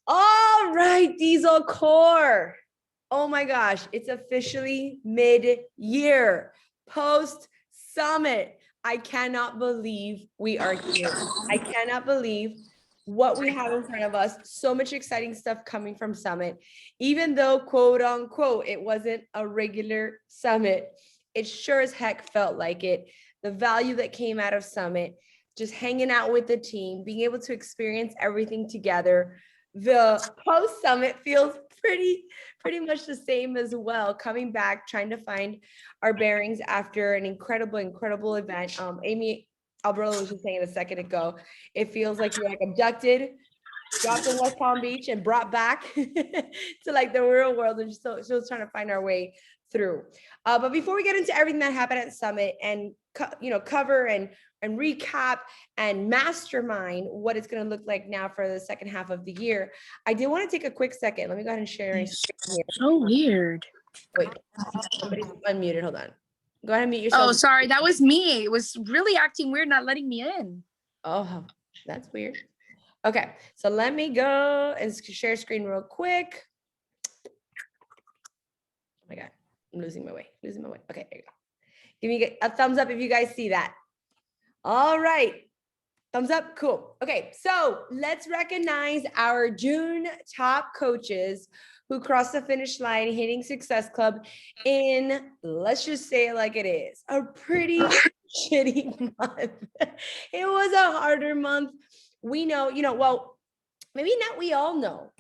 All right, Diesel Core. Oh my gosh, it's officially mid-year, post-summit. I cannot believe we are here. I cannot believe what we have in front of us. So much exciting stuff coming from Summit. Even though, quote unquote, it wasn't a regular summit, it sure as heck felt like it. The value that came out of Summit, just hanging out with the team, being able to experience everything together. The post summit feels pretty much the same as well. Coming back, trying to find our bearings after an incredible event. Amy Alberto was just saying a second ago, it feels like you're like abducted, dropped in West Palm Beach, and brought back to like the real world, and still trying to find our way through. But before we get into everything that happened at Summit and cover and recap and mastermind what it's going to look like now for the second half of the year, I did want to take a quick second. Let me go ahead and share my screen here. So weird. Wait, somebody's unmuted. Hold on. Go ahead and mute yourself. Oh, sorry. That was me. It was really acting weird, not letting me in. Oh, that's weird. Okay, so let me go and share screen real quick. Oh my God, I'm losing my way. Okay, there you go. Give me a thumbs up if you guys see that. All right, thumbs up, cool. Okay, so let's recognize our June top coaches who crossed the finish line hitting Success Club in, let's just say it like it is, a pretty shitty month. It was a harder month. We know, well, maybe not we all know.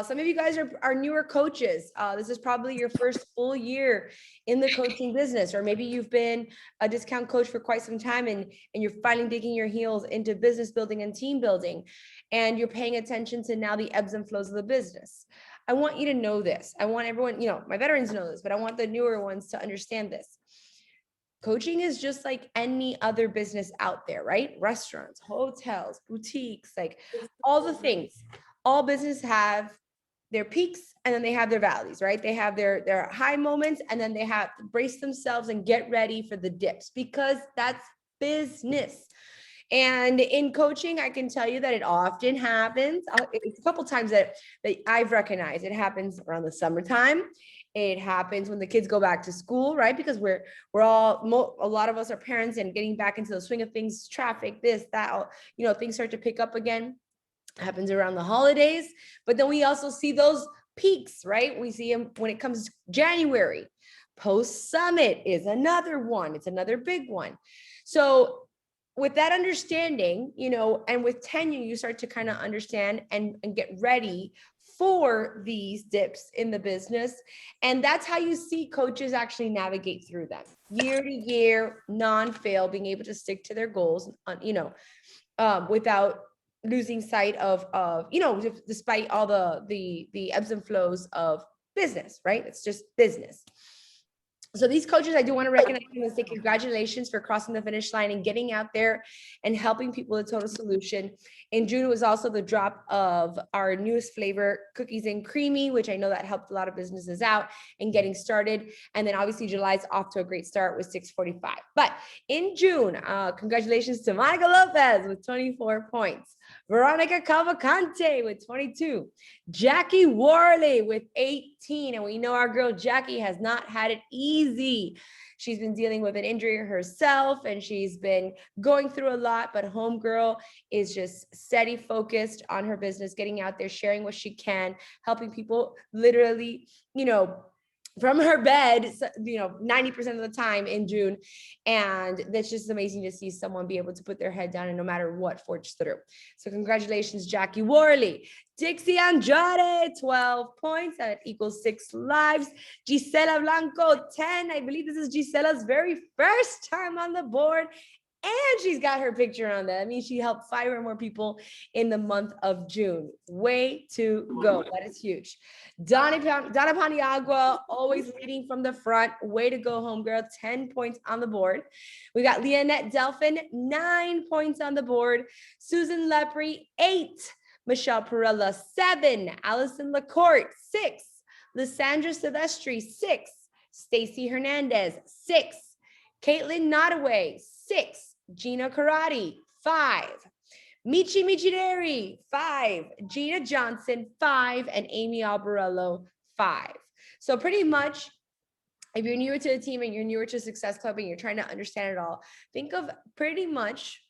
Some of you guys are newer coaches. This is probably your first full year in the coaching business, or maybe you've been a discount coach for quite some time and you're finally digging your heels into business building and team building, and you're paying attention to now the ebbs and flows of the business. I want you to know this. I want everyone, my veterans know this, but I want the newer ones to understand this. Coaching is just like any other business out there, right? Restaurants, hotels, boutiques, like all the things. All businesses have their peaks and then they have their valleys, right? They have their high moments and then they have to brace themselves and get ready for the dips, because that's business. And in coaching, I can tell you that it often happens. It's a couple times that I've recognized. It happens around the summertime. It happens when the kids go back to school, right? Because we're all, a lot of us are parents and getting back into the swing of things, traffic, this, that, things start to pick up again. It happens around the holidays, but then we also see those peaks, right? We see them when it comes to January. Post summit is another one. It's another big one. So with that understanding, and with tenure, you start to kind of understand and get ready for these dips in the business. And that's how you see coaches actually navigate through them year to year, non-fail, being able to stick to their goals, without losing sight of, despite all the ebbs and flows of business, right? It's just business. So these coaches, I do want to recognize them and say congratulations for crossing the finish line and getting out there and helping people with Total Solution. In June, it was also the drop of our newest flavor, Cookies and Creamy, which I know that helped a lot of businesses out in getting started. And then obviously July's off to a great start with 645. But in June, congratulations to Monica Lopez with 24 points. Veronica Cavalcante with 22, Jackie Worley with 18. And we know our girl Jackie has not had it easy. She's been dealing with an injury herself and she's been going through a lot, but homegirl is just steady focused on her business, getting out there, sharing what she can, helping people literally, from her bed, 90% of the time in June. And that's just amazing to see someone be able to put their head down and no matter what, forge through. So congratulations, Jackie Worley. Dixie Andrade, 12 points. That equals 6 lives. Gisela Blanco, 10. I believe this is Gisela's very first time on the board. And she's got her picture on that. I mean, she helped 5 or more people in the month of June. Way to go. That is huge. Donna Paniagua, always leading from the front. Way to go, homegirl. 10 points on the board. We got Leonette Delphin, 9 points on the board. Susan Lepre, 8. Michelle Perella, 7. Allison Lacourte, 6. Lysandra Silvestri, 6. Stacy Hernandez, 6. Caitlin Nottaway, 6. Gina Karate, 5. Michi Michideri, 5. Gina Johnson, 5. And Amy Albarello, 5. So pretty much, if you're newer to the team and you're newer to Success Club and you're trying to understand it all, think of pretty much,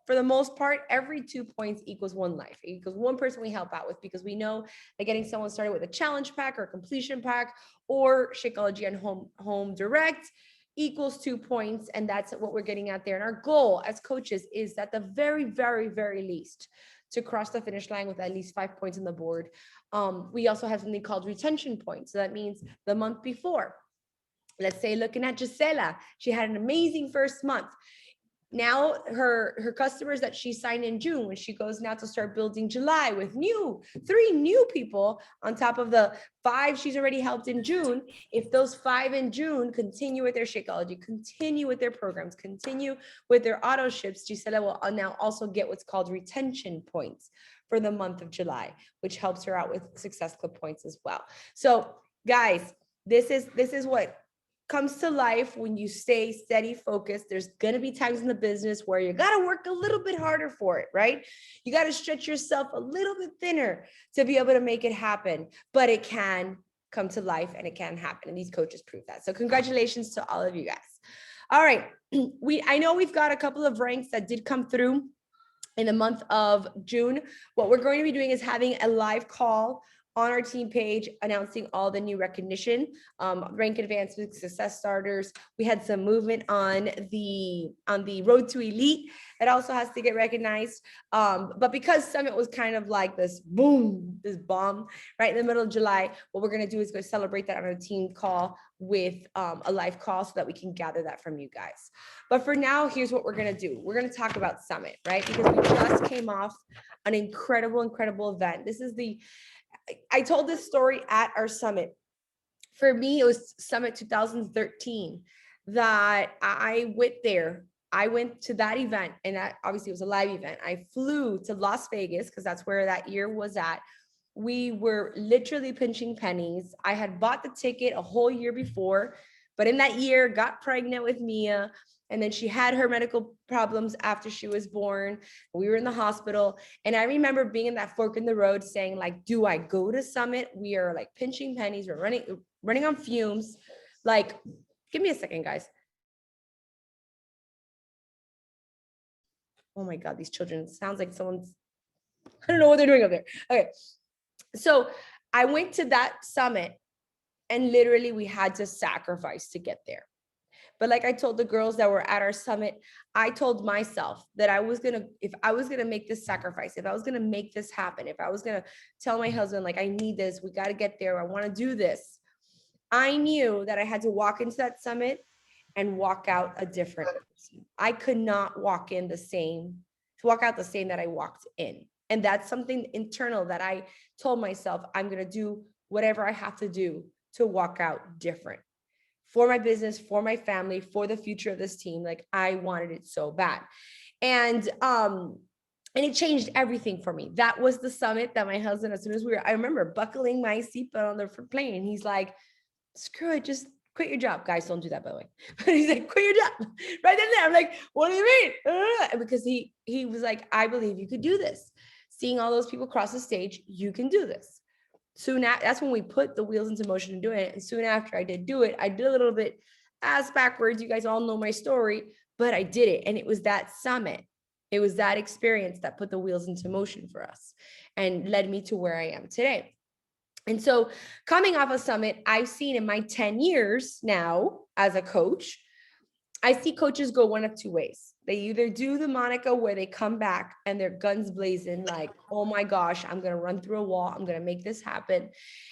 for the most part, every 2 points equals 1 life. It equals 1 person we help out with, because we know that getting someone started with a challenge pack or a completion pack or Shakeology and home direct equals 2 points. And that's what we're getting at there. And our goal as coaches is at the very, very, very least to cross the finish line with at least 5 points on the board. We also have something called retention points. So that means the month before, let's say looking at Gisela, she had an amazing first month. Now her customers that she signed in June, when she goes now to start building July with 3 new people on top of the 5 she's already helped in June. If those 5 in June continue with their Shakeology, continue with their programs, continue with their auto ships, Gisela will now also get what's called retention points for the month of July, which helps her out with Success Club points as well. So guys, this is what comes to life when you stay steady, focused. There's going to be times in the business where you got to work a little bit harder for it, right? You got to stretch yourself a little bit thinner to be able to make it happen, but it can come to life and it can happen. And these coaches prove that. So congratulations to all of you guys. All right. I know we've got a couple of ranks that did come through in the month of June. What we're going to be doing is having a live call on our team page, announcing all the new recognition, rank advancements, success starters. We had some movement on the road to elite that also has to get recognized. But because Summit was kind of like this boom, this bomb right in the middle of July, what we're gonna do is go celebrate that on a team call with a live call so that we can gather that from you guys. But for now, here's what we're gonna do. We're gonna talk about Summit, right? Because we just came off an incredible event. This is I told this story at our summit. For me, it was Summit 2013 that I went there. I went to that event, and that obviously was a live event. I flew to Las Vegas because that's where that year was at. We were literally pinching pennies. I had bought the ticket a whole year before, but in that year got pregnant with Mia. And then she had her medical problems after she was born. We were in the hospital. And I remember being in that fork in the road saying, like, do I go to Summit? We are like pinching pennies. We're running on fumes. Like, give me a second, guys. Oh my God, these children, it sounds like someone's, I don't know what they're doing up there. Okay. So I went to that summit and literally we had to sacrifice to get there. But like I told the girls that were at our summit, I told myself that if I was gonna make this sacrifice, if I was gonna make this happen, if I was gonna tell my husband, like, I need this, we got to get there, I want to do this, I knew that I had to walk into that summit and walk out a different person. I could not walk out the same that I walked in. And that's something internal that I told myself, I'm gonna do whatever I have to do to walk out different. For my business, for my family, for the future of this team. Like, I wanted it so bad. And it changed everything for me. That was the summit that my husband, as soon as I remember buckling my seatbelt on the plane. He's like, screw it, just quit your job. Guys, don't do that, by the way. But he's like, quit your job right then and there. I'm like, what do you mean? Because he was like, I believe you could do this. Seeing all those people cross the stage, you can do this. That's when we put the wheels into motion and doing it. And soon after I did do it, I did a little bit ass backwards. You guys all know my story, but I did it. And it was that summit. It was that experience that put the wheels into motion for us and led me to where I am today. And so coming off a summit, I've seen in my 10 years now as a coach, I see coaches go one of 2 ways. They either do the Monica where they come back and they're guns blazing, like, oh my gosh, I'm going to run through a wall. I'm going to make this happen.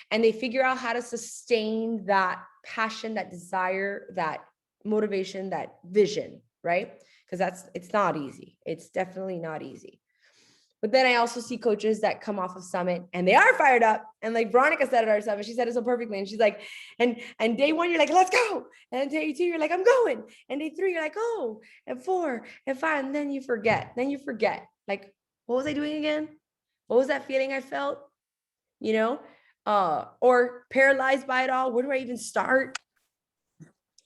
And they figure out how to sustain that passion, that desire, that motivation, that vision, right? Because it's not easy. It's definitely not easy. But then I also see coaches that come off of summit and they are fired up. And like Veronica said at our summit, she said it so perfectly. And she's like, and day 1, you're like, let's go. And then day 2, you're like, I'm going. And day 3, you're like, oh, and 4 and 5. And then you forget. Like, what was I doing again? What was that feeling I felt? You know, or paralyzed by it all. Where do I even start?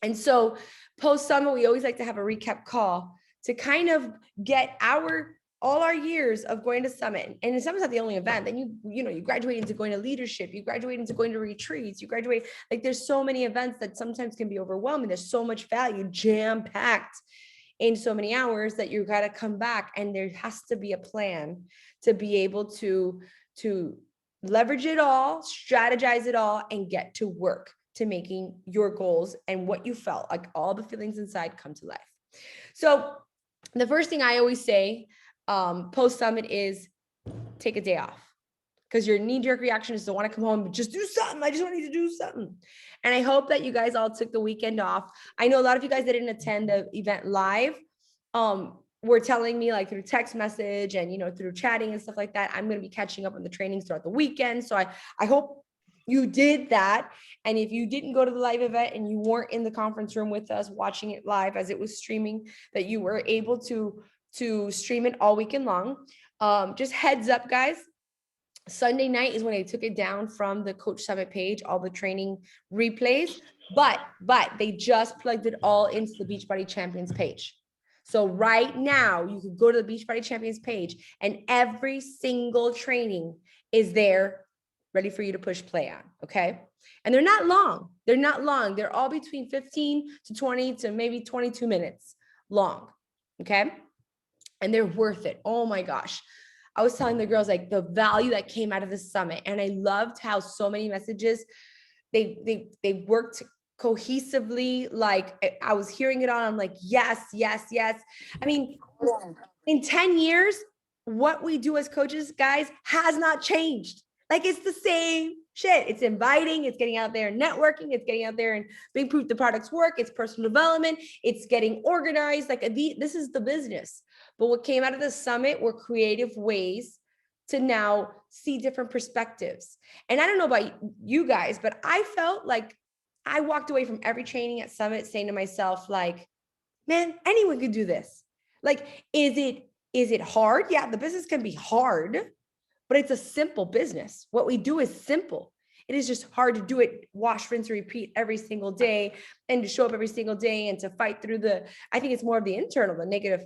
And so post summit, we always like to have a recap call to kind of get our all our years of going to Summit, and Summit's not the only event, then you graduate into going to leadership, you graduate into going to retreats, you graduate, like there's so many events that sometimes can be overwhelming. There's so much value jam-packed in so many hours that you got to come back, and there has to be a plan to be able to leverage it all, strategize it all, and get to work to making your goals and what you felt like, all the feelings inside, come to life. So the first thing I always say post summit is take a day off, because your knee-jerk reaction is to want to come home and just do something. I just want to do something. And I hope that you guys all took the weekend off. I know a lot of you guys that didn't attend the event live were telling me, like, through text message and, through chatting and stuff like that, I'm going to be catching up on the trainings throughout the weekend. So I hope you did that. And if you didn't go to the live event and you weren't in the conference room with us watching it live as it was streaming, that you were able to stream it all weekend long. Just heads up, guys. Sunday night is when I took it down from the Coach Summit page, all the training replays, but they just plugged it all into the Beachbody Champions page. So right now you can go to the Beachbody Champions page and every single training is there ready for you to push play on. Okay. And they're not long. They're all between 15 to 20 to maybe 22 minutes long. Okay. And they're worth it. Oh my gosh. I was telling the girls, like, the value that came out of the summit. And I loved how so many messages, they worked cohesively. Like, I was hearing it all. I'm like, yes. I mean, in 10 years, what we do as coaches, guys, has not changed. Like, it's the same shit. It's inviting, it's getting out there and networking, it's getting out there and being proof the products work, it's personal development, it's getting organized. Like, this is the business. But what came out of the summit were creative ways to now see different perspectives. And I don't know about you guys, but I felt like I walked away from every training at Summit saying to myself, like, man, anyone could do this. Like, is it hard? Yeah, the business can be hard, but it's a simple business. What we do is simple. It is just hard to do it, wash, rinse, repeat every single day, and to show up every single day and to fight through I think it's more of the internal, the negative,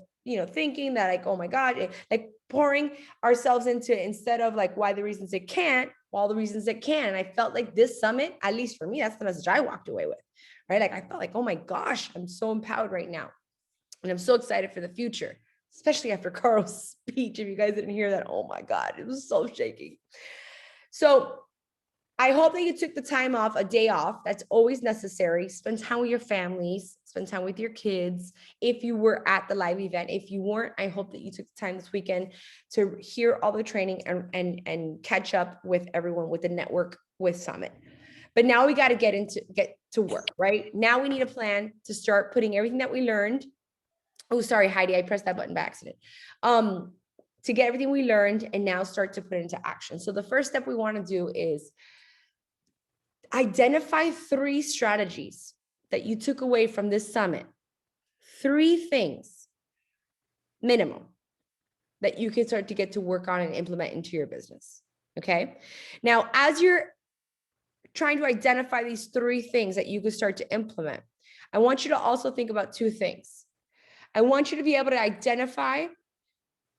thinking that, like, oh my God, like pouring ourselves into, instead of like why the reasons it can't, all the reasons it can. And I felt like this summit, at least for me, that's the message I walked away with, right? Like, I felt like, oh my gosh, I'm so empowered right now. And I'm so excited for the future, especially after Carl's speech. If you guys didn't hear that, oh my God, it was so shaking. So I hope that you took the time off, a day off. That's always necessary. Spend time with your families, spend time with your kids. If you were at the live event, if you weren't, I hope that you took the time this weekend to hear all the training and catch up with everyone, with the network, with Summit. But now we got to get to work, right? Now we need a plan to start putting everything that we learned. Oh, sorry, Heidi, I pressed that button by accident. To get everything we learned and now start to put it into action. So the first step we want to do is identify 3 strategies that you took away from this summit. 3 things minimum that you can start to get to work on and implement into your business. Okay. Now, as you're trying to identify these 3 things that you can start to implement, I want you to also think about 2 things. I want you to be able to identify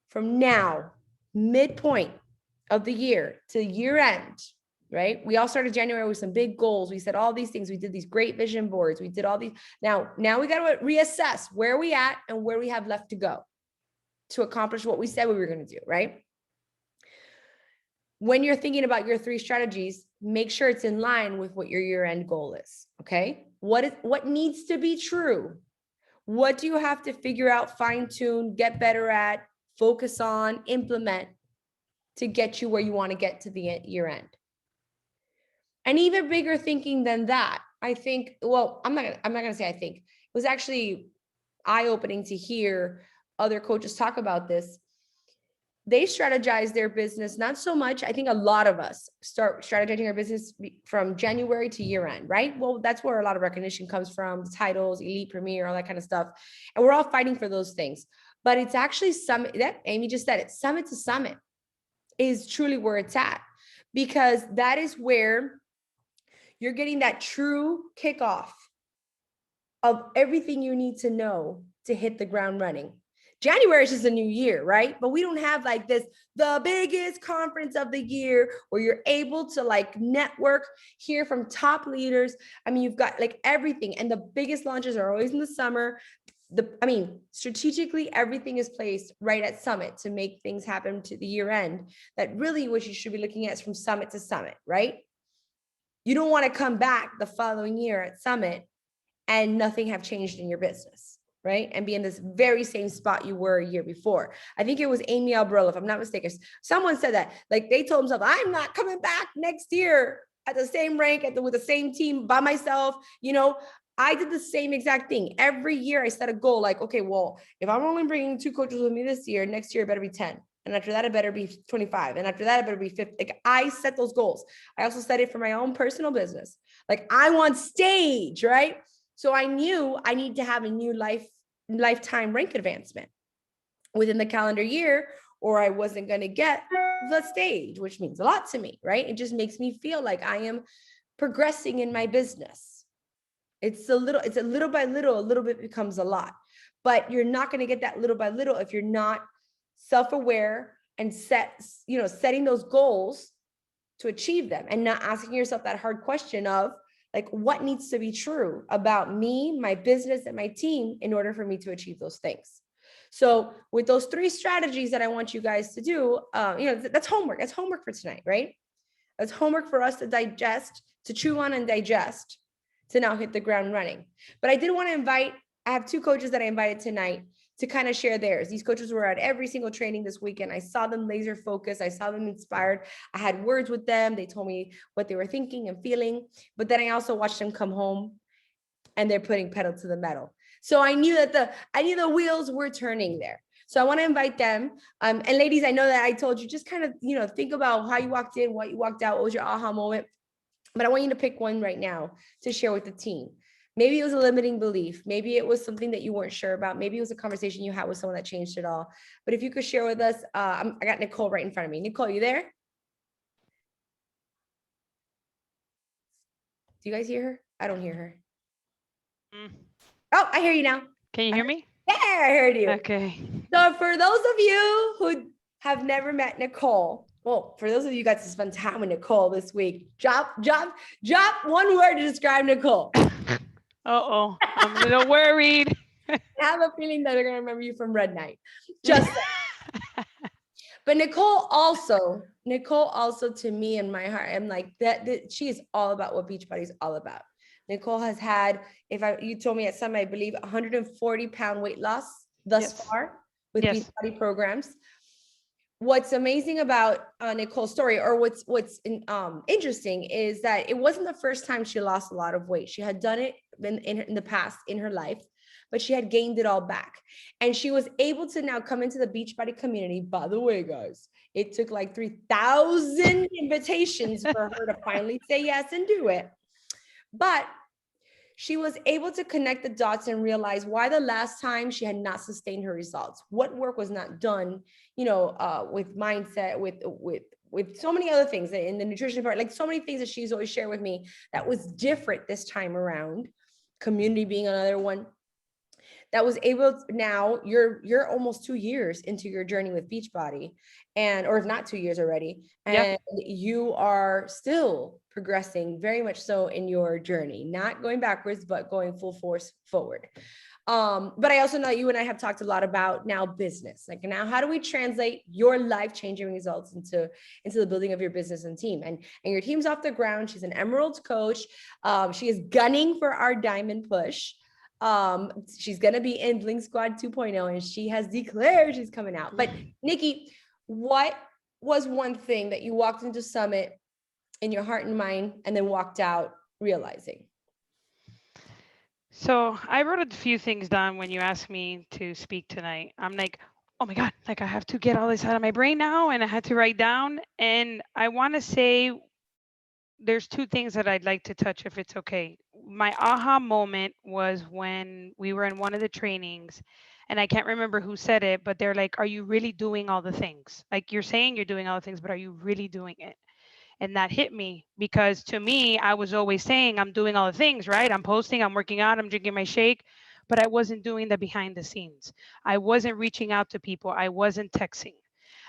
from now, midpoint of the year to year end, right? We all started January with some big goals. We said all these things. We did these great vision boards. We did all these. Now we got to reassess where we at and where we have left to go to accomplish what we said we were going to do, right? When you're thinking about your 3 strategies, make sure it's in line with what your year-end goal is, okay? What needs to be true? What do you have to figure out, fine-tune, get better at, focus on, implement to get you where you want to get to the year-end? And even bigger thinking than that, I think, well, I'm not going to say I think. It was actually eye-opening to hear other coaches talk about this. They strategize their business, not so much. I think a lot of us start strategizing our business from January to year end, right? Well, that's where a lot of recognition comes from, titles, elite, premier, all that kind of stuff. And we're all fighting for those things. But it's actually summit, that Amy just said it, summit to summit is truly where it's at, because that is where you're getting that true kickoff of everything you need to know to hit the ground running. January is just a new year, right? But we don't have like this, the biggest conference of the year where you're able to like network, hear from top leaders. I mean, you've got like everything. And the biggest launches are always in the summer. Strategically, everything is placed right at summit to make things happen to the year end. That really what you should be looking at is from summit to summit, right? You don't want to come back the following year at summit and nothing have changed in your business, right? And be in this very same spot you were a year before. I think it was Amy Albrill, if I'm not mistaken. Someone said that, like they told themselves, I'm not coming back next year at the same rank with the same team by myself. I did the same exact thing. Every year I set a goal like, okay, well, if I'm only bringing 2 coaches with me this year, next year it better be 10. And after that, it better be 25. And after that, it better be 50. Like I set those goals. I also set it for my own personal business. Like I want stage, right? So I knew I need to have a new lifetime rank advancement within the calendar year, or I wasn't going to get the stage, which means a lot to me, right? It just makes me feel like I am progressing in my business. It's a little by little, a little bit becomes a lot, but you're not going to get that little by little if you're not self-aware and setting those goals to achieve them and not asking yourself that hard question of like, what needs to be true about me, my business, and my team in order for me to achieve those things. So with those 3 strategies that I want you guys to do, that's homework. That's homework for tonight, right? That's homework for us to digest, to chew on and digest, to now hit the ground running. But I did want to I have 2 coaches that I invited tonight to kind of share theirs. These coaches were at every single training this weekend. I saw them laser focused. I saw them inspired. I had words with them. They told me what they were thinking and feeling. But then I also watched them come home and they're putting pedal to the metal. So I knew that the wheels were turning there. So I want to invite them. And ladies, I know that I told you, just kind of, think about how you walked in, what you walked out, what was your aha moment. But I want you to pick one right now to share with the team. Maybe it was a limiting belief. Maybe it was something that you weren't sure about. Maybe it was a conversation you had with someone that changed it all. But if you could share with us, I got Nicole right in front of me. Nicole, you there? Do you guys hear her? I don't hear her. Oh, I hear you now. Can you hear me? Yeah, I heard you. Okay. So for those of you who have never met Nicole, well, for those of you guys to spend time with Nicole this week, drop one word to describe Nicole. Uh-oh, I'm a little worried. I have a feeling that they're going to remember you from Red Night. Just But Nicole also to me in my heart, I'm like that she is all about what Beachbody is all about. Nicole has had, you told me at some, I believe 140-pound weight loss thus far with Beachbody programs. What's amazing about Nicole's story, or what's interesting, is that it wasn't the first time she lost a lot of weight. She had done it in the past in her life, but she had gained it all back. And she was able to now come into the Beachbody community. By the way, guys, it took like 3,000 invitations for her to finally say yes and do it. But she was able to connect the dots and realize why the last time she had not sustained her results, what work was not done, with mindset, with so many other things in the nutrition part, like so many things that she's always shared with me that was different this time around, community being another one. That was able to, now you're almost 2 years into your journey with Beachbody, or if not 2 years already, and you are still progressing very much so in your journey, not going backwards, but going full force forward. But I also know you and I have talked a lot about now business, like now, how do we translate your life-changing results into the building of your business and team, and your team's off the ground. She's an Emerald coach. She is gunning for our diamond push. She's going to be in Bling Squad 2.0, and she has declared she's coming out. But Nikki, what was one thing that you walked into Summit in your heart and mind and then walked out realizing? So I wrote a few things down when you asked me to speak tonight. I'm like, oh my God, like I have to get all this out of my brain now, and I had to write down. And I want to say there's 2 things that I'd like to touch, if it's okay. My aha moment was when we were in one of the trainings, and I can't remember who said it, but they're like, are you really doing all the things? Like, you're saying you're doing all the things, but are you really doing it? And that hit me, because to me, I was always saying I'm doing all the things, right? I'm posting, I'm working out, I'm drinking my shake. but I wasn't doing the behind the scenes. I wasn't reaching out to people. I wasn't texting.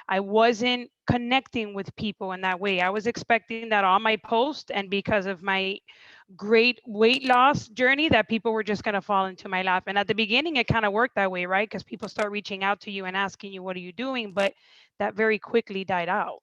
I wasn't connecting with people in that way. I was expecting that on my post, and because of my great weight loss journey, that people were just going to fall into my lap. And at the beginning, it kind of worked that way, right? Because people start reaching out to you and asking you, what are you doing? But that very quickly died out.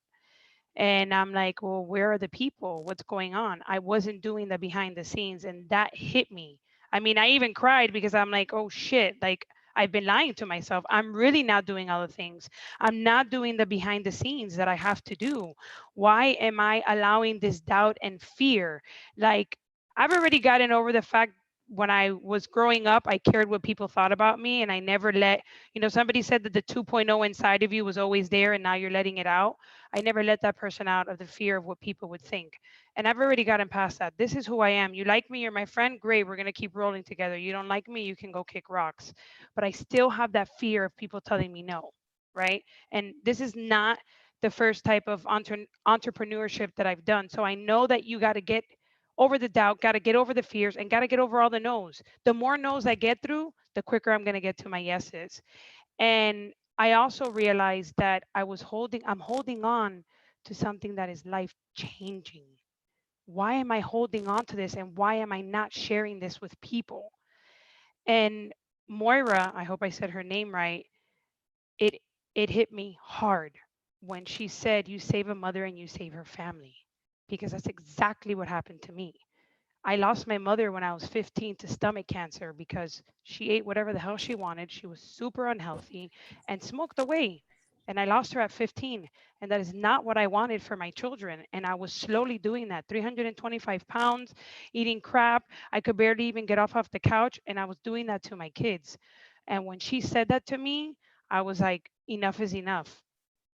And I'm like, well, where are the people? What's going on? I wasn't doing the behind the scenes, and that hit me. I mean, I even cried because I'm like, oh shit, like I've been lying to myself. I'm really not doing all the things. I'm not doing the behind the scenes that I have to do. Why am I allowing this doubt and fear? Like, I've already gotten over the fact when I was growing up, I cared what people thought about me, and I never let, somebody said that the 2.0 inside of you was always there and now you're letting it out. I never let that person out of the fear of what people would think. And I've already gotten past that. This is who I am. You like me, you're my friend, great. We're going to keep rolling together. You don't like me, you can go kick rocks. But I still have that fear of people telling me no, right? And this is not the first type of entrepreneurship that I've done. So I know that you got to get over the doubt, got to get over the fears, and got to get over all the no's. The more no's I get through, the quicker I'm going to get to my yeses. And I also realized that I'm holding on to something that is life changing. Why am I holding on to this? And why am I not sharing this with people? And Moira, I hope I said her name right, it it hit me hard when she said, you save a mother and you save her family, because that's exactly what happened to me. I lost my mother when I was 15 to stomach cancer because she ate whatever the hell she wanted. She was super unhealthy and smoked away. And I lost her at 15. And that is not what I wanted for my children. And I was slowly doing that, 325 pounds, eating crap. I could barely even get off the couch. And I was doing that to my kids. And when she said that to me, I was like, enough is enough.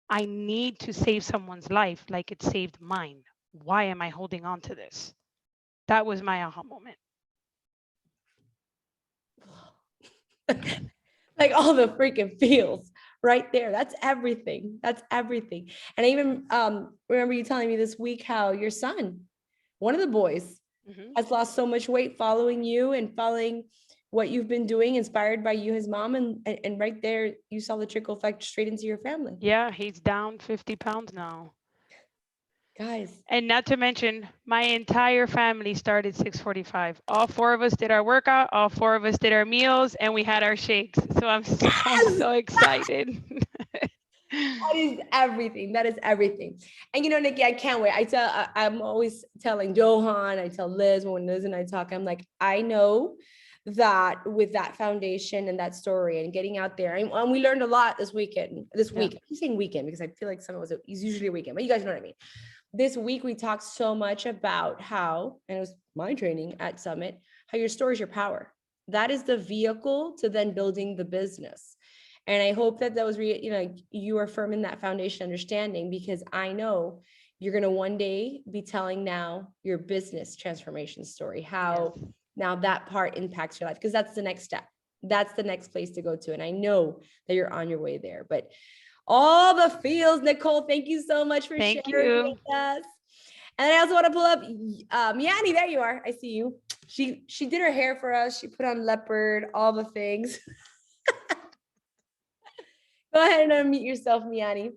I need to save someone's life like it saved mine. Why am I holding on to this? That was my aha moment. Like all the freaking feels right there. That's everything. That's everything. And I even remember you telling me this week how your son, one of the boys, has lost so much weight following you and following what you've been doing, inspired by you, his mom, and right there you saw the trickle effect straight into your family. Yeah, he's down 50 pounds now. Guys. And not to mention, my entire family started 6:45. All four of us did our workout, all four of us did our meals, and we had our shakes. So I'm so excited. That is everything. That is everything. And Nikki, I can't wait. I'm always telling Johan, I tell Liz, when Liz and I talk, I'm like, I know that with that foundation and that story and getting out there, and we learned a lot this week. I'm saying weekend because I feel like some of it's usually a weekend, but you guys know what I mean. This week we talked so much about how, and it was my training at Summit, how your story is your power. That is the vehicle to then building the business. And I hope that was, you are firm in that foundation understanding, because I know you're going to one day be telling now your business transformation story, how now that part impacts your life, because that's the next step. That's the next place to go to. And I know that you're on your way there, but all the feels, Nicole, thank you so much for sharing with us. And I also want to pull up Miani. There you are. I see you. She did her hair for us. She put on leopard, all the things. Go ahead and unmute yourself, Miani.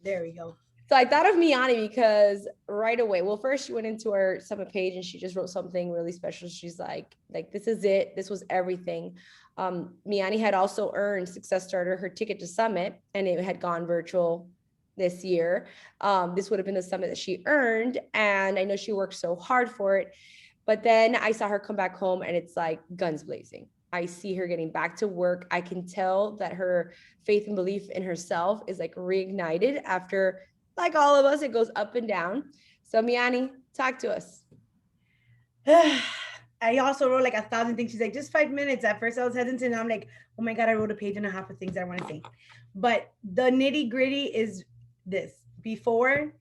There we go. So I thought of Miani because right away, well, first she went into our Summit page and she just wrote something really special. She's like, this is it. This was everything. Miani had also earned Success Starter her ticket to Summit, and it had gone virtual this year. This would have been the Summit that she earned. And I know she worked so hard for it. But then I saw her come back home and it's like guns blazing. I see her getting back to work. I can tell that her faith and belief in herself is like reignited after, like all of us, it goes up and down. So Miani, talk to us. I also wrote like 1,000 things. She's like, just 5 minutes. At first I was hesitant. I'm like, oh my God, I wrote a page and a half of things I want to say. But the nitty gritty is this. Before,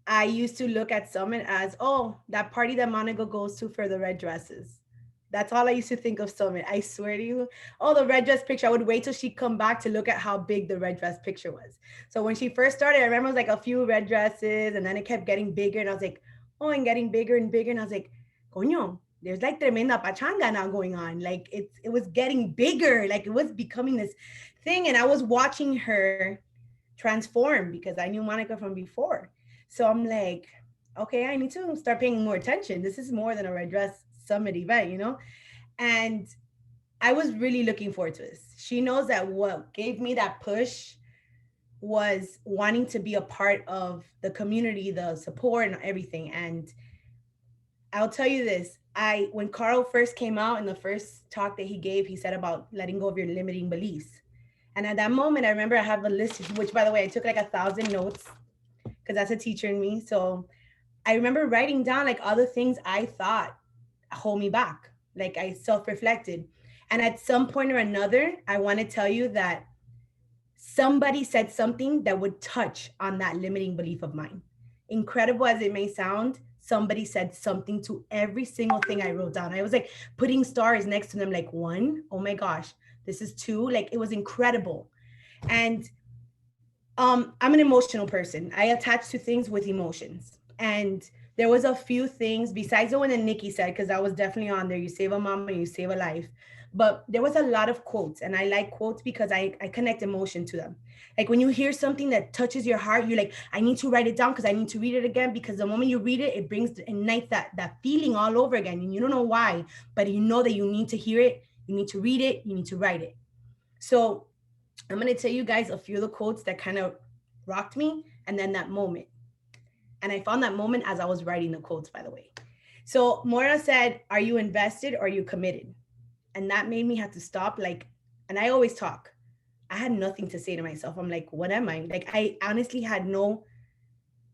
I used to look at Summit as, oh, that party that Monica goes to for the red dresses. That's all I used to think of Summit. I swear to you. Oh, the red dress picture. I would wait till she'd come back to look at how big the red dress picture was. So when she first started, I remember it was like a few red dresses, and then it kept getting bigger. And I was like, oh, and getting bigger and bigger. And I was like, coño, there's like tremenda pachanga now going on. Like it was getting bigger. Like it was becoming this thing. And I was watching her transform because I knew Monica from before. So I'm like, okay, I need to start paying more attention. This is more than a Red Dress Summit event, you know? And I was really looking forward to this. She knows that what gave me that push was wanting to be a part of the community, the support and everything. And I'll tell you this, when Carl first came out in the first talk that he gave, he said about letting go of your limiting beliefs. And at that moment, I remember I have a list, which by the way, I took like 1,000 notes because that's a teacher in me. So I remember writing down like other things I thought hold me back. Like I self-reflected. And at some point or another, I want to tell you that somebody said something that would touch on that limiting belief of mine. Incredible as it may sound, somebody said something to every single thing I wrote down. I was like putting stars next to them, like 1, oh my gosh, this is 2. Like it was incredible. And I'm an emotional person. I attach to things with emotions. And there was a few things besides the one that Nikki said, because I was definitely on there. You save a mama, you save a life. But there was a lot of quotes, and I like quotes because I connect emotion to them. Like when you hear something that touches your heart, you're like, I need to write it down because I need to read it again, because the moment you read it, it brings ignites that feeling all over again. And you don't know why, but you know that you need to hear it, you need to read it, you need to write it. So I'm going to tell you guys a few of the quotes that kind of rocked me, and then that moment. And I found that moment as I was writing the quotes, by the way. So Moira said, are you invested or are you committed? And that made me have to stop. Like, and I always talk. I had nothing to say to myself. I'm like, what am I? Like, I honestly had no,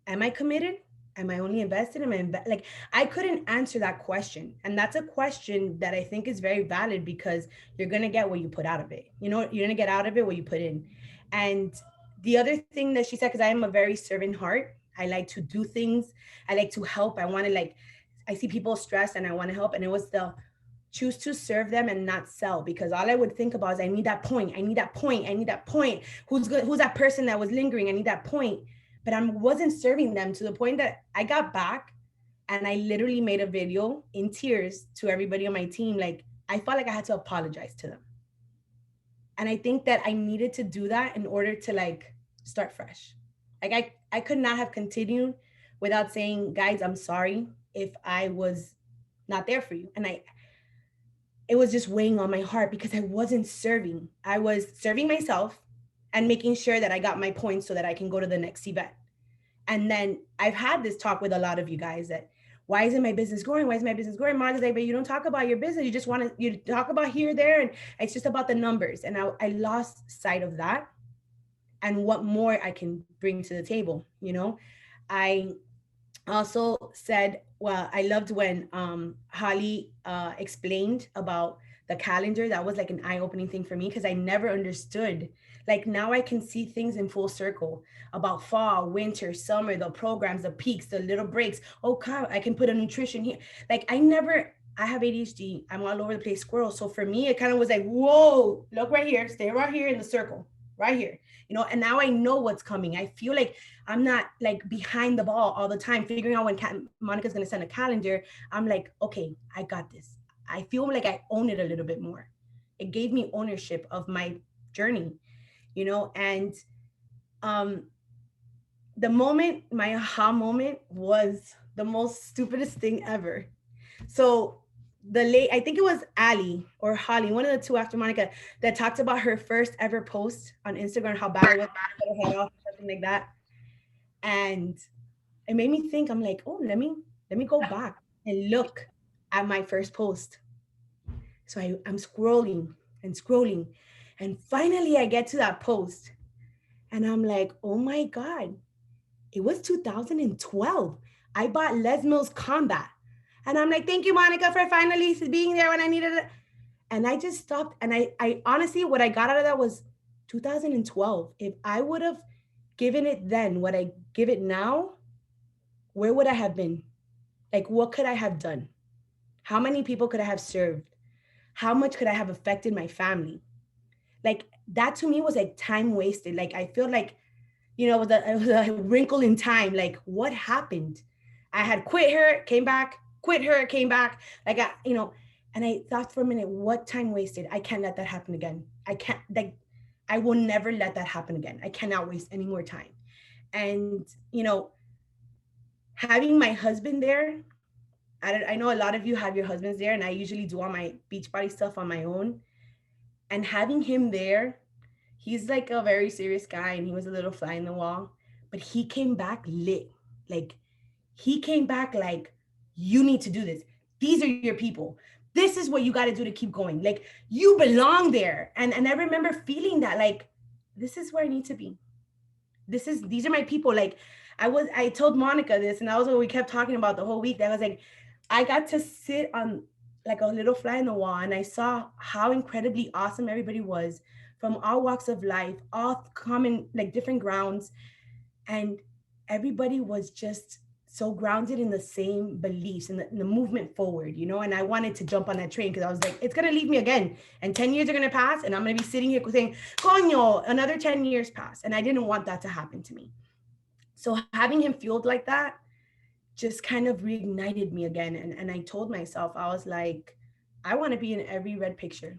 am I committed? Am I only invested? Like, I couldn't answer that question. And that's a question that I think is very valid, because you're going to get what you put out of it. You know, you're going to get out of it what you put in. And the other thing that she said, because I am a very servant heart, I like to do things. I like to help. I want to like, I see people stressed and I want to help. And it was the choose to serve them and not sell, because all I would think about is I need that point. I need that point. I need that point. Who's good? Who's that person that was lingering? I need that point. But I wasn't serving them to the point that I got back and I literally made a video in tears to everybody on my team. Like I felt like I had to apologize to them. And I think that I needed to do that in order to like start fresh. Like I could not have continued without saying, guys, I'm sorry if I was not there for you. And it was just weighing on my heart because I wasn't serving. I was serving myself and making sure that I got my points so that I can go to the next event. And then I've had this talk with a lot of you guys that, why isn't my business growing? Why is my business growing? Martha's like, but you don't talk about your business. You just you talk about here, there, and it's just about the numbers. And I lost sight of that and what more I can bring to the table. You know, I also said, well, I loved when Holly explained about the calendar. That was like an eye-opening thing for me, because I never understood. Like now I can see things in full circle about fall, winter, summer, the programs, the peaks, the little breaks. Oh God, I can put a nutrition here. Like I have ADHD. I'm all over the place squirrel. So for me, it kind of was like, whoa, look right here, stay right here in the circle, right here. You know, and now I know what's coming. I feel like I'm not like behind the ball all the time, figuring out when Monica's going to send a calendar. I'm like, okay, I got this. I feel like I own it a little bit more. It gave me ownership of my journey, you know, and my aha moment was the most stupidest thing ever. So I think it was Ali or Holly, one of the two after Monica, that talked about her first ever post on Instagram, how bad it was, cut her head off, something like that. And it made me think, I'm like, oh, let me go back and look at my first post. So I'm scrolling and scrolling. And finally I get to that post and I'm like, oh my God, it was 2012. I bought Les Mills Combat. And I'm like, thank you, Monica, for finally being there when I needed it. And I just stopped. And I honestly, what I got out of that was 2012. If I would have given it then what I give it now, where would I have been? Like, what could I have done? How many people could I have served? How much could I have affected my family? Like that to me was like time wasted. Like, I feel like, you know, it was a wrinkle in time. Like what happened? I had quit her, came back, quit her, came back. Like, and I thought for a minute, what time wasted? I can't let that happen again. I can't, like, I will never let that happen again. I cannot waste any more time. And, having my husband there, I know a lot of you have your husbands there, and I usually do all my Beachbody stuff on my own. And having him there, he's like a very serious guy, and he was a little fly in the wall, but he came back lit. Like, he came back like, you need to do this. These are your people. This is what you got to do to keep going. Like, you belong there. And I remember feeling that, like, this is where I need to be. These are my people. Like, I told Monica this, and that was what we kept talking about the whole week. That was like, I got to sit on like a little fly in the wall, and I saw how incredibly awesome everybody was from all walks of life, all common, like, different grounds. And everybody was just so grounded in the same beliefs and the movement forward, and I wanted to jump on that train because I was like, it's going to leave me again. And 10 years are going to pass, and I'm going to be sitting here saying, coño, another 10 years pass. And I didn't want that to happen to me. So having him fueled like that just kind of reignited me again. And I told myself, I was like, I want to be in every red picture.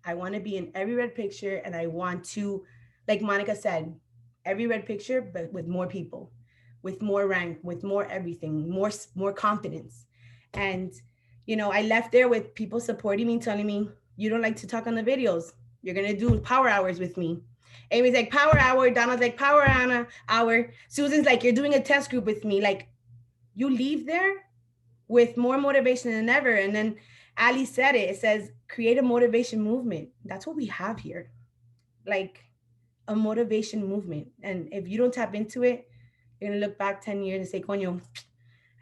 I want to be in every red picture. And I want to, like Monica said, every red picture, but with more people, with more rank, with more everything, more confidence. And, I left there with people supporting me, telling me, you don't like to talk on the videos. You're going to do power hours with me. Amy's like, power hour. Donna's like, power hour. Susan's like, you're doing a test group with me. Like, you leave there with more motivation than ever. And then Ali said it. It says, create a motivation movement. That's what we have here. Like, a motivation movement. And if you don't tap into it, you're going to look back 10 years and say, coño,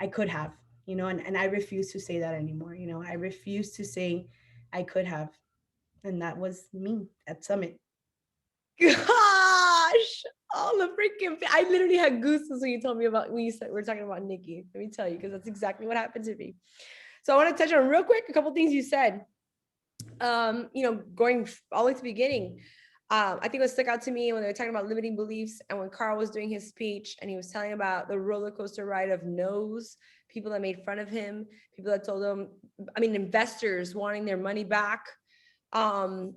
I could have, and I refuse to say that anymore. I refuse to say I could have. And that was me at Summit. Gosh, all the freaking, I literally had goosebumps when you told me about, when you said, we're talking about Nikki. Let me tell you, because that's exactly what happened to me. So I want to touch on real quick a couple things you said. Going all the way to the beginning. I think what stuck out to me when they were talking about limiting beliefs, and when Carl was doing his speech and he was telling about the roller coaster ride of no's, people that made fun of him, people that told him, investors wanting their money back, and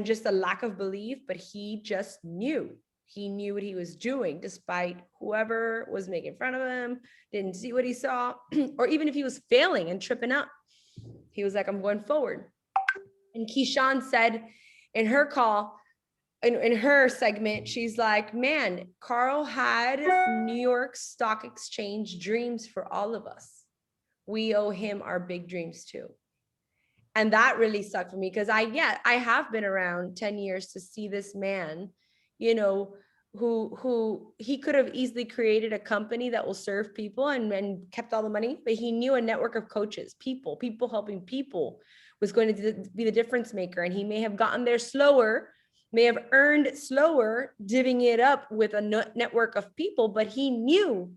just a lack of belief, but he just knew. He knew what he was doing, despite whoever was making fun of him, didn't see what he saw, or even if he was failing and tripping up, he was like, I'm going forward. And Keyshawn said in her call, in her segment, she's like, man, Carl had New York Stock Exchange dreams for all of us. We owe him our big dreams too. And that really stuck for me, because I have been around 10 years to see this man, who he could have easily created a company that will serve people and kept all the money, but he knew a network of coaches, people helping people was going to be the difference maker. And he may have gotten there slower, may have earned slower, divvying it up with a network of people, but he knew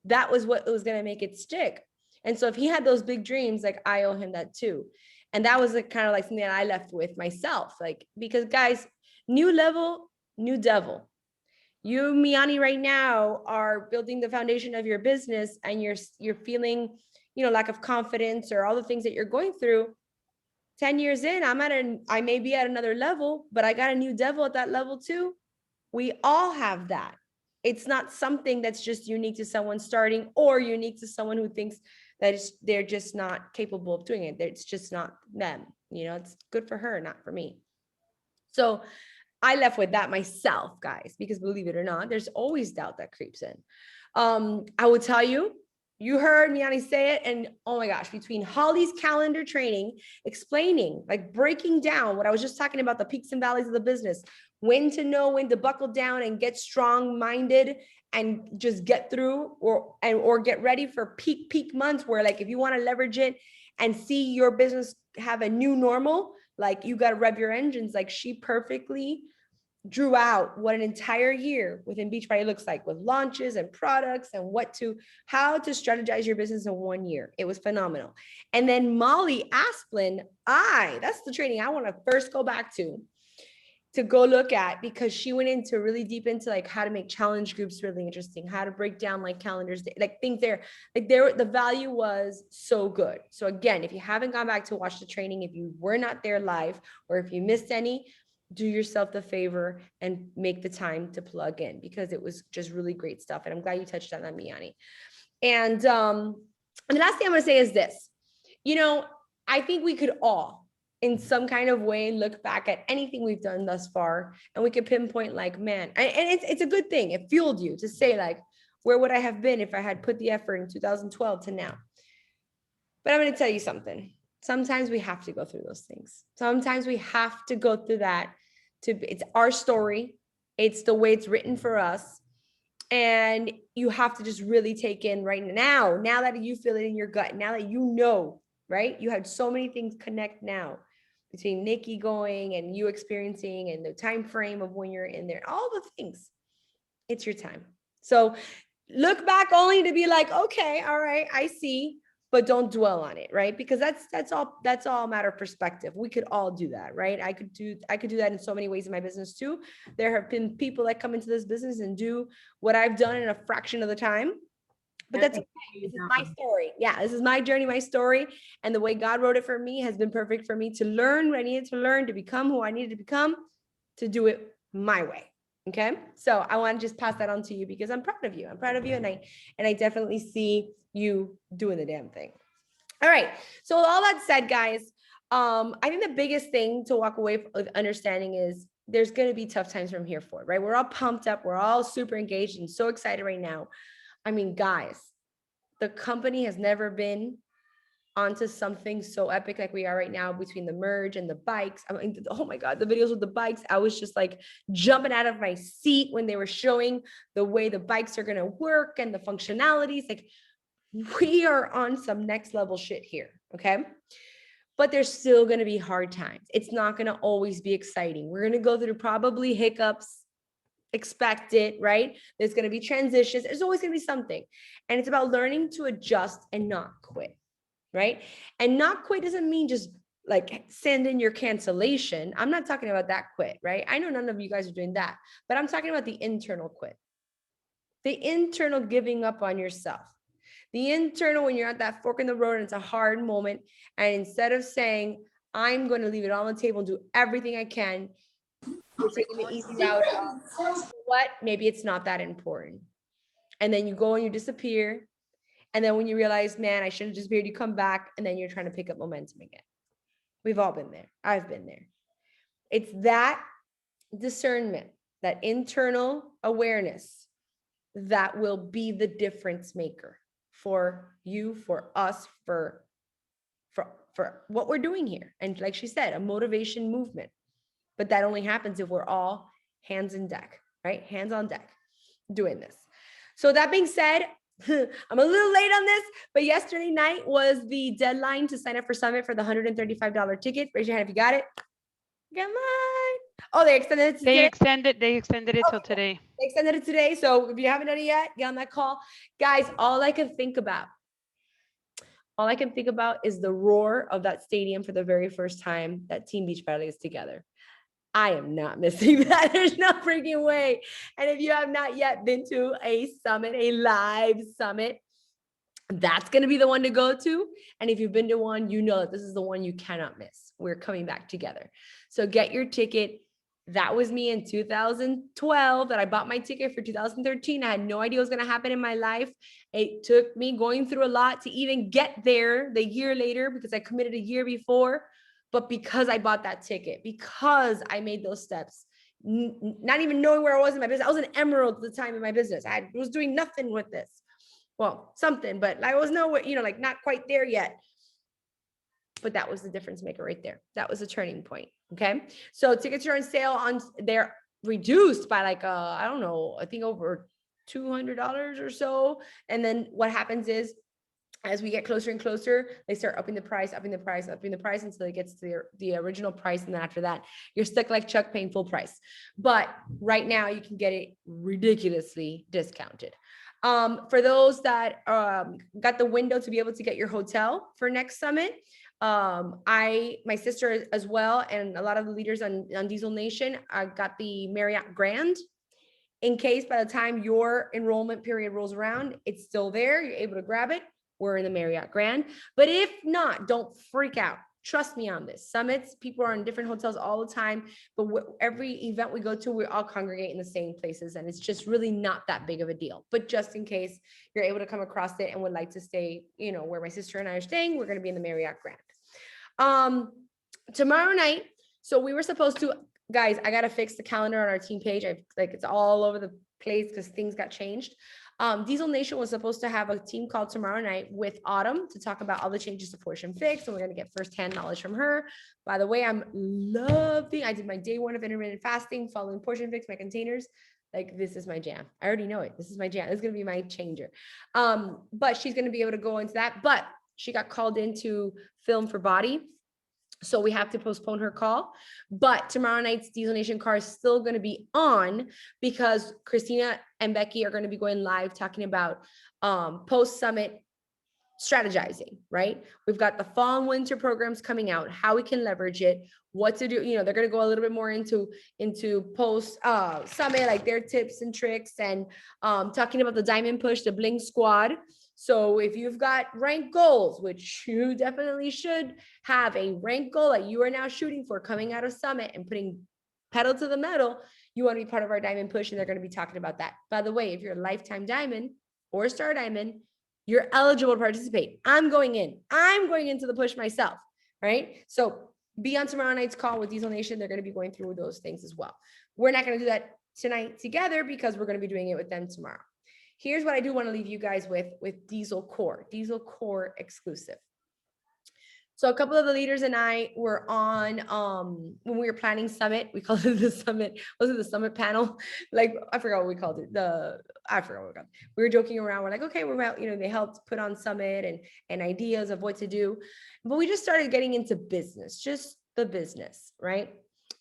that was what was going to make it stick. And so if he had those big dreams, like, I owe him that too. And that was kind of like something that I left with myself, like, because guys, new level, new devil. You, Miani, right now are building the foundation of your business, and you're feeling, lack of confidence or all the things that you're going through. 10 years in, I may be at another level, but I got a new devil at that level too. We all have that. It's not something that's just unique to someone starting or unique to someone who thinks that they're just not capable of doing it. It's just not them. It's good for her, not for me. So I left with that myself, guys, because believe it or not, there's always doubt that creeps in. I will tell you, you heard Miani say it, and oh my gosh, between Holly's calendar training, explaining, like breaking down what I was just talking about, the peaks and valleys of the business, when to know when to buckle down and get strong-minded and just get through or get ready for peak months where, like, if you want to leverage it and see your business have a new normal, like, you got to rev your engines. Like, she perfectly drew out what an entire year within Beachbody looks like, with launches and products and how to strategize your business in 1 year. It was phenomenal. And then Molly Asplin, that's the training I want to first go back to. to go look at, because she went into really deep into like how to make challenge groups really interesting, how to break down like calendars, like things there, like there, the value was so good. So again, if you haven't gone back to watch the training, if you were not there live, or if you missed any, do yourself the favor and make the time to plug in, because it was just really great stuff. And I'm glad you touched on that, Miani. And the last thing I'm going to say is this, you know, I think we could all, in some kind of way, look back at anything we've done thus far, and we could pinpoint like, man, and it's a good thing. It fueled you to say like, where would I have been if I had put the effort in 2012 to now? But I'm going to tell you something. Sometimes we have to go through those things. Sometimes we have to go through that. It's our story. It's the way it's written for us. And you have to just really take in right now that you feel it in your gut, now that you know, right? You had so many things connect now between Nikki going and you experiencing and the time frame of when you're in there, all the things. It's your time. So look back only to be like, okay, all right, I see, but don't dwell on it, right? Because that's all a matter of perspective. We could all do that, right? I could do that in so many ways in my business too. There have been people that come into this business and do what I've done in a fraction of the time. But that's okay. This is my story. Yeah, this is my journey, my story. And the way God wrote it for me has been perfect for me to learn what I needed to learn, to become who I needed to become, to do it my way. Okay. So I want to just pass that on to you because I'm proud of you. I'm proud of you. And I definitely see you doing the damn thing. All right. So with all that said, guys, I think the biggest thing to walk away with understanding is there's going to be tough times from here forward, right? We're all pumped up. We're all super engaged and so excited right now. I mean, guys, the company has never been onto something so epic like we are right now between the merge and the bikes. I mean, oh my God, the videos with the bikes, I was just like jumping out of my seat when they were showing the way the bikes are going to work and the functionalities. Like, we are on some next level shit here. Okay. But there's still going to be hard times. It's not going to always be exciting. We're going to go through probably hiccups. Expect it, right? There's going to be transitions. There's always going to be something. And it's about learning to adjust and not quit, right? And not quit doesn't mean just like send in your cancellation. I'm not talking about that quit, right? I know none of you guys are doing that, but I'm talking about the internal quit, the internal giving up on yourself, the internal when you're at that fork in the road and it's a hard moment. And instead of saying, I'm going to leave it all on the table and do everything I can, you're taking the easy route of what? Maybe it's not that important. And then you go and you disappear. And then when you realize, man, I should have disappeared, you come back and then you're trying to pick up momentum again. We've all been there. I've been there. It's that discernment, that internal awareness that will be the difference maker for you, for us, for what we're doing here. And like she said, a motivation movement. But that only happens if we're all hands in deck, right? Hands on deck doing this. So that being said, I'm a little late on this, but yesterday night was the deadline to sign up for Summit for the $135 ticket. Raise your hand if you got it. Come on. Oh, they extended it today. They extended it till today. They extended it today. So if you haven't done it yet, get on that call. Guys, all I can think about is the roar of that stadium for the very first time that Team Beachbody is together. I am not missing that. There's no freaking way. And if you have not yet been to a summit, a live summit, that's going to be the one to go to. And if you've been to one, you know that this is the one you cannot miss. We're coming back together. So get your ticket. That was me in 2012 that I bought my ticket for 2013. I had no idea what was going to happen in my life. It took me going through a lot to even get there the year later because I committed a year before. But because I bought that ticket, because I made those steps, not even knowing where I was in my business, I was an emerald at the time in my business. I was doing nothing with this. Well, something, but I was nowhere, like not quite there yet. But that was the difference maker right there. That was a turning point. Okay. So tickets are on sale they're reduced by like, I don't know, I think over $200 or so. And then what happens is, as we get closer and closer, they start upping the price until it gets to the original price. And then after that, you're stuck like Chuck paying full price. But right now you can get it ridiculously discounted. For those that got the window to be able to get your hotel for next summit, My sister as well, and a lot of the leaders on Diesel Nation, got the Marriott Grand. In case by the time your enrollment period rolls around, it's still there, you're able to grab it. We're in the Marriott Grand. But if not, don't freak out. Trust me on this. Summits, people are in different hotels all the time, but every event we go to, we all congregate in the same places, and it's just really not that big of a deal. But just in case you're able to come across it and would like to stay, you know, where my sister and I are staying, we're going to be in the Marriott Grand. Tomorrow night, so we were supposed to, guys, I got to fix the calendar on our team page. It's all over the place because things got changed. Diesel Nation was supposed to have a team call tomorrow night with Autumn to talk about all the changes to Portion Fix, and we're going to get firsthand knowledge from her. By the way, I did my day 1 of intermittent fasting, following Portion Fix, my containers. Like, this is my jam. I already know it. This is my jam. This is going to be my changer. But she's going to be able to go into that. But she got called in to film for Body, so we have to postpone her call. But tomorrow night's Diesel Nation car is still going to be on because Christina and Becky are going to be going live talking about post-summit strategizing, right? We've got the fall and winter programs coming out, how we can leverage it, what to do. You know, they're going to go a little bit more into post summit, like their tips and tricks, and talking about the diamond push, the bling squad. So if you've got rank goals, which you definitely should have a rank goal that you are now shooting for coming out of summit and putting pedal to the metal, you want to be part of our diamond push, and they're going to be talking about that. By the way, if you're a lifetime diamond or a star diamond, you're eligible to participate. I'm going into the push myself, right? So be on tomorrow night's call with Diesel Nation. They're going to be going through those things as well. We're not going to do that tonight together because we're going to be doing it with them tomorrow. Here's what I do want to leave you guys with Diesel Core exclusive. So a couple of the leaders and I were on, when we were planning summit, we called it the summit. Was it the summit panel? Like, I forgot what we called it. I forgot what we called it. We were joking around. We're like, okay, they helped put on summit and ideas of what to do. But we just started getting into business, just the business, right?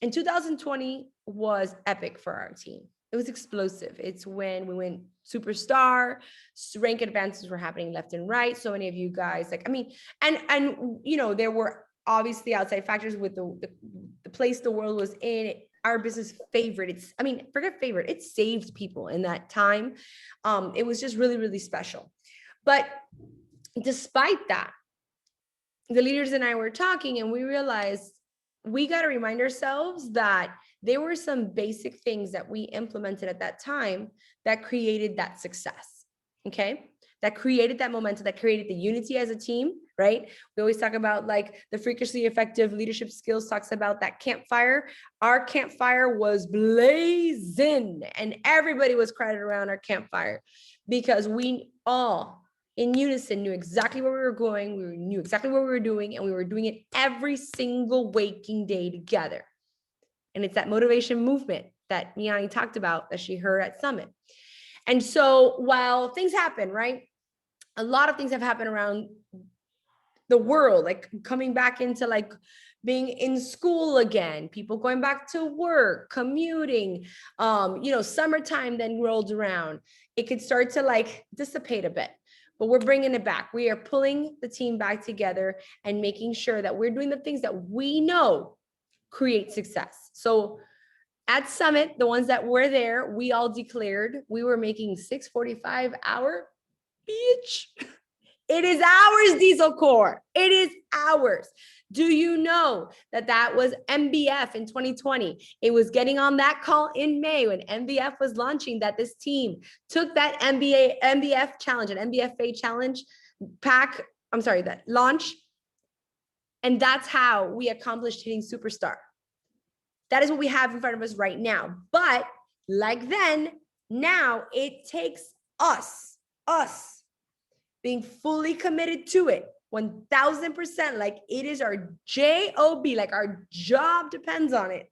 And 2020 was epic for our team. It was explosive. It's when we went superstar, rank advances were happening left and right. So many of you guys, and there were obviously outside factors with the place the world was in. Our business favored. Forget favorite. It saved people in that time. It was just really, really special. But despite that, the leaders and I were talking, and we realized we got to remind ourselves that there were some basic things that we implemented at that time that created that success, okay? That created that momentum, that created the unity as a team, right? We always talk about like the freakishly effective leadership skills, talks about that campfire. Our campfire was blazing, and everybody was crowded around our campfire because we all in unison knew exactly where we were going. We knew exactly what we were doing, and we were doing it every single waking day together. And it's that motivation movement that Miani talked about that she heard at Summit. And so while things happen, right? A lot of things have happened around the world, like coming back into like being in school again, people going back to work, commuting, summertime then rolled around. It could start to like dissipate a bit, but we're bringing it back. We are pulling the team back together and making sure that we're doing the things that we know create success. So at Summit, the ones that were there, we all declared we were making 645 hour, bitch. It is ours, Diesel Core. It is ours. Do you know that was MBF in 2020? It was getting on that call in May when MBF was launching, that this team took that MBF challenge, an MBFA challenge pack, that launch. And that's how we accomplished hitting superstar. That is what we have in front of us right now. But like then, now it takes us being fully committed to it, 1000%, like it is our job, like our job depends on it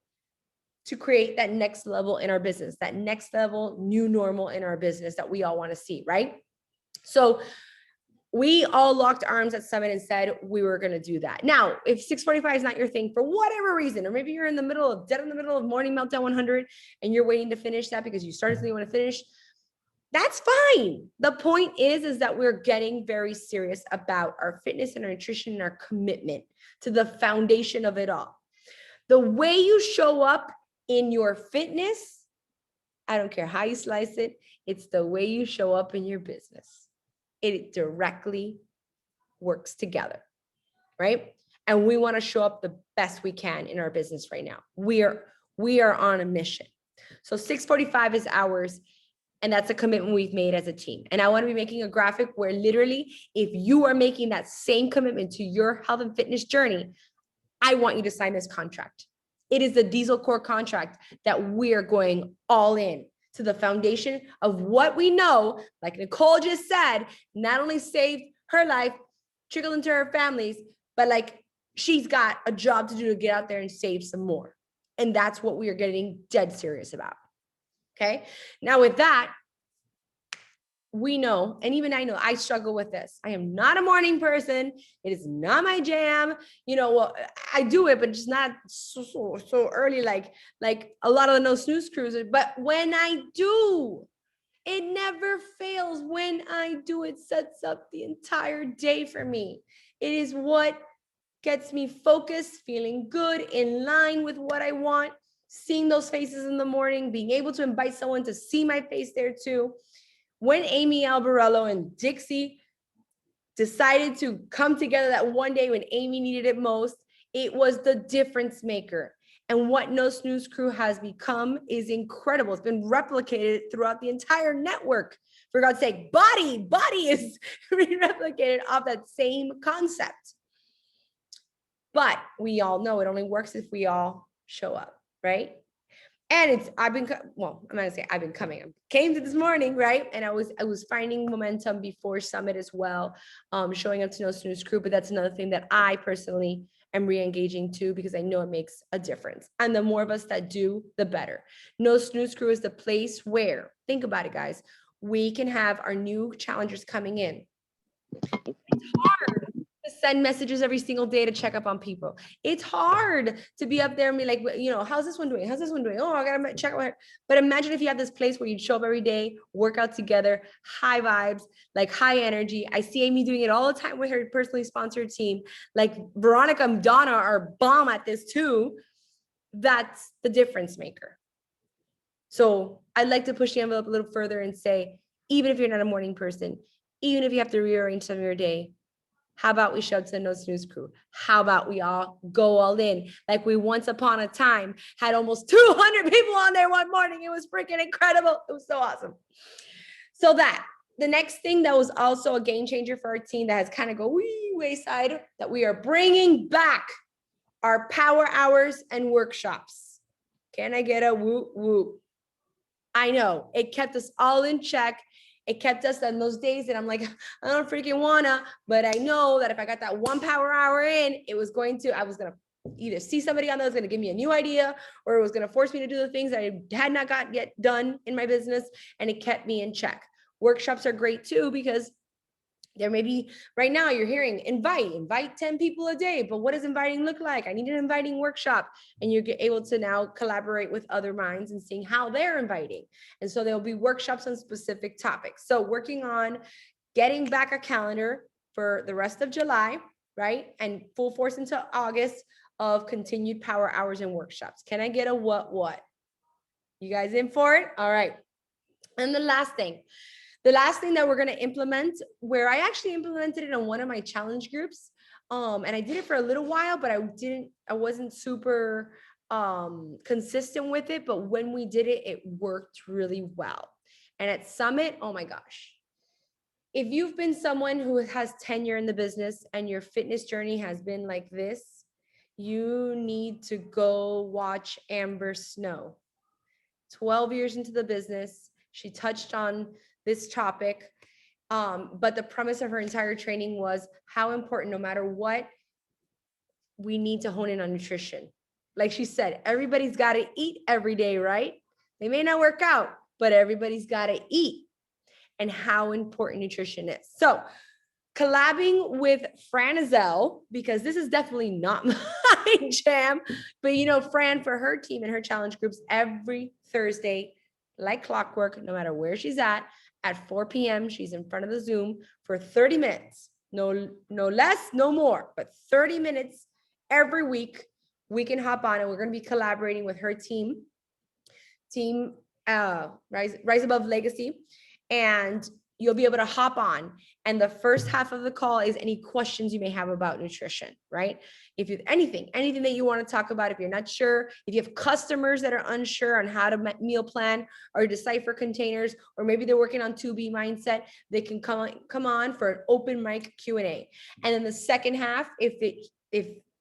to create that next level in our business, that next level new normal in our business that we all want to see, right? So we all locked arms at Summit and said we were going to do that. Now, if 645 is not your thing for whatever reason, or maybe you're dead in the middle of Morning Meltdown 100 and you're waiting to finish that because you started something you want to finish, That's fine. The point is that we're getting very serious about our fitness and our nutrition and our commitment to the foundation of it all. The way you show up in your fitness, I don't care how you slice it, it's the way you show up in your business. It directly works together, right? And we want to show up the best we can in our business right now. We are on a mission. So 6:45 is ours. And that's a commitment we've made as a team. And I want to be making a graphic where literally, if you are making that same commitment to your health and fitness journey, I want you to sign this contract. It is the Diesel Core contract that we're going all in to the foundation of what we know, like Nicole just said, not only saved her life, trickled into her families, but like she's got a job to do to get out there and save some more. And that's what we are getting dead serious about. Okay. Now with that, we know, and even I know I struggle with this. I am not a morning person. It is not my jam. You know, well, I do it, but just not so early, like a lot of the no snooze cruisers. But when I do, it never fails. When I do, it sets up the entire day for me. It is what gets me focused, feeling good, in line with what I want. Seeing those faces in the morning, being able to invite someone to see my face there too. When Amy Albarello and Dixie decided to come together that one day when Amy needed it most, it was the difference maker. And what No Snooze Crew has become is incredible. It's been replicated throughout the entire network. For God's sake, body is replicated off that same concept. But we all know it only works if we all show up, right? And I came to this morning, right? And I was finding momentum before Summit as well, showing up to No Snooze Crew. But that's another thing that I personally am re-engaging too, because I know it makes a difference. And the more of us that do, the better. No Snooze Crew is the place where, think about it, guys, we can have our new challengers coming in. It's hard to send messages every single day to check up on people. It's hard to be up there and be like, you know, how's this one doing? How's this one doing? Oh, I gotta check out her. But imagine if you have this place where you'd show up every day, work out together, high vibes, like high energy. I see Amy doing it all the time with her personally sponsored team. Like Veronica and Donna are bomb at this too. That's the difference maker. So I'd like to push the envelope a little further and say, even if you're not a morning person, even if you have to rearrange some of your day, how about we show up to the No Snooze Crew? How about we all go all in? Like we once upon a time had almost 200 people on there one morning. It was freaking incredible. It was so awesome. So that the next thing that was also a game changer for our team that has kind of go wayside, that we are bringing back our power hours and workshops. Can I get a whoop whoop? I know it kept us all in check. It kept us on those days that I'm like, I don't freaking wanna, but I know that if I got that 1 power hour in, I was gonna either see somebody on that was gonna give me a new idea, or it was gonna force me to do the things that I had not got yet done in my business, and it kept me in check. Workshops are great too, because there may be, right now you're hearing invite 10 people a day, but what does inviting look like? I need an inviting workshop, and you're able to now collaborate with other minds and seeing how they're inviting. And so there'll be workshops on specific topics. So working on getting back a calendar for the rest of July, right? And full force into August of continued power hours and workshops. Can I get a what? You guys in for it? All right. And the last thing that we're going to implement, where I actually implemented it on one of my challenge groups. And I did it for a little while, but I wasn't super consistent with it. But when we did it, it worked really well. And at Summit, oh my gosh. If you've been someone who has tenure in the business and your fitness journey has been like this, you need to go watch Amber Snow. 12 years into the business, she touched on this topic, but the premise of her entire training was how important, no matter what, we need to hone in on nutrition. Like she said, everybody's got to eat every day, right? They may not work out, but everybody's got to eat, and how important nutrition is. So collabing with Fran Azell, because this is definitely not my jam, but you know, Fran, for her team and her challenge groups, every Thursday, like clockwork, no matter where she's at at 4 p.m. She's in front of the Zoom for 30 minutes. No less, no more, but 30 minutes every week. We can hop on and we're going to be collaborating with her team Rise Above Legacy. And you'll be able to hop on. And the first half of the call is any questions you may have about nutrition, right? If you anything that you want to talk about, if you're not sure, if you have customers that are unsure on how to meal plan or decipher containers, or maybe they're working on 2B mindset, they can come on for an open mic Q&A. And then the second half, if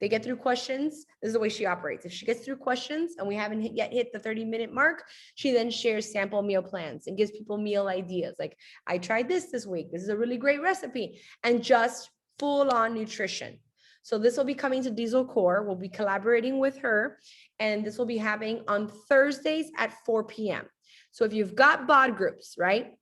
they get through questions, this is the way she operates. If she gets through questions and we haven't yet hit the 30-minute mark, she then shares sample meal plans and gives people meal ideas. Like, I tried this week. This is a really great recipe, and just full on nutrition. So this will be coming to Diesel Core. We'll be collaborating with her, and this will be happening on Thursdays at 4 p.m. So if you've got bod groups, right?